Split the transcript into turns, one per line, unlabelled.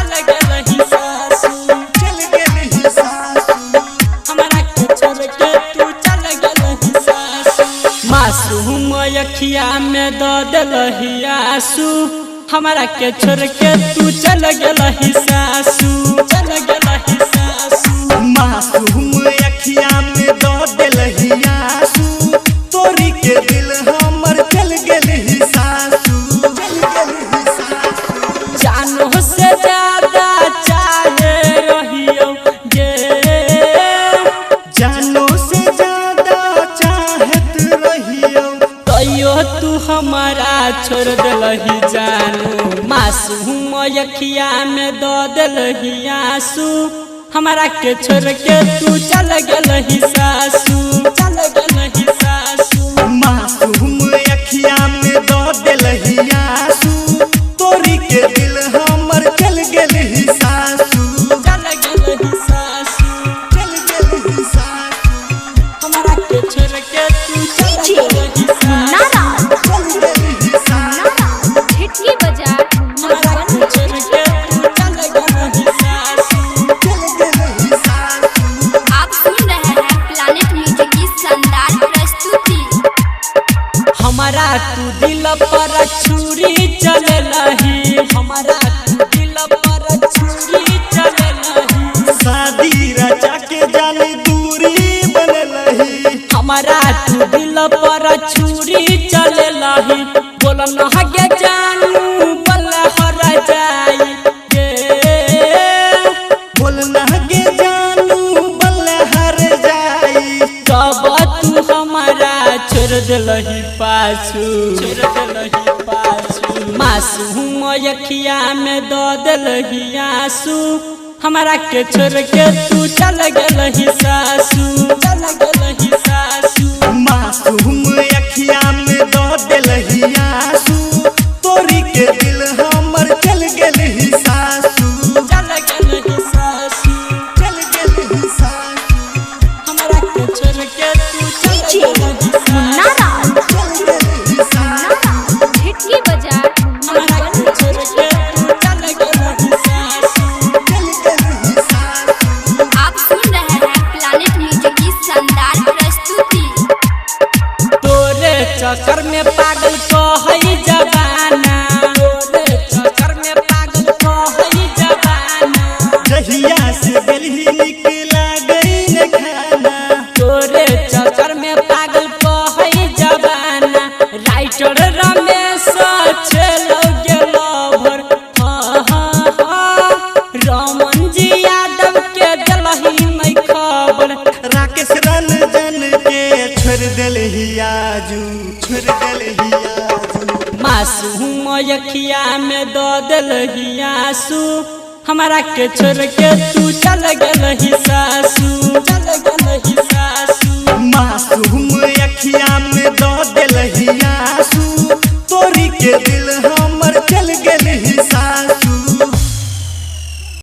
चल गेलही सासू,
चल गेलही सासू,
हमरा के छोड़ के तू चल गेलही सासू। मासूम अखिया में द देलही आंसू, हमरा के छोड़ के तू चल गेलही सासू, चल गेलही सासू।
मासूम अखिया में द देलही आंसू, तोरी के दिल हमर चल गेलही सासू, चल गेलही सासू।
जानो से ज्यादा चाहे रहियो गे,
जानो से ज्यादा चाहत रहियो,
तैयो तू हमारा छोड़ देलही जानू। मासूम अखिया में द देलही आंसू, हमरा के छोड़ के तू चल गेलही सासू, चल गेलही सासू।
मासूम अखिया में द देलही आंसू, तोरी के दिल हमर चल गेलही सासू,
चल गेलही सासू,
चल गेलही सासू,
हमरा के छोड़ के तू चल गेलही सासू,
चल गेलही सासू।
झिटकी बाजार
हमरा के छोड़ के तू चल गेलही सासू।
चल गेलही सासू।
आप सुन रहे हैं प्लैनेट म्यूजिक की शानदार प्रस्तुति।
हमारा तू दिल पर छुरी चललही, हमारा तू दिल पर छुरी चललही।
शादी रचा के जाने दूरी बनलही,
हमारा तू दिल पर छुरी चललही। बोल न हगे जानू बल हर जाई गे,
बोल लगे जानू बल हर जाई।
कब तू हमारा छोड़ देलही पाछू, छोड़ देलही पाछू। मासूम अखिया में द देलही आंसू, हमरा के छोड़ के तू चल गेलही सासू, चल गेलही सासू।
मासूम अखिया में द देलही आंसू, तोरी के दिल हमर चल गेलही सासू,
चल गेलही सासू,
चल गेलही सासू,
हमरा के छोड़ के तू चल गेलही सासू,
चल गेलही सासू।
झिटकी बाजार
हमरा के छोड़ के तू चल गेलही सासू।
चल गेलही सासू।
आप सुन रहे हैं प्लैनेट म्यूजिक की शानदार प्रस्तुति।
तोरे चक्कर में पागल कहई जवाना, तोरे चक्कर में पागल कहई जवाना।
जहिया से गेलही निकला गई न खाना,
तोरे चक्कर में पागल कहई जवाना। राइटर रमेश चलो गेलो भर, हाँ हाँ हाँ। रमन जी यादव के देलही नहीं खबर,
राकेश रंजन के छोड़ देलही आजू, छोड़ देलही आजू।
मासूम अखिया में द देलही आंसू, हमरा के छोड़ के तू चल गेलही सासू, चल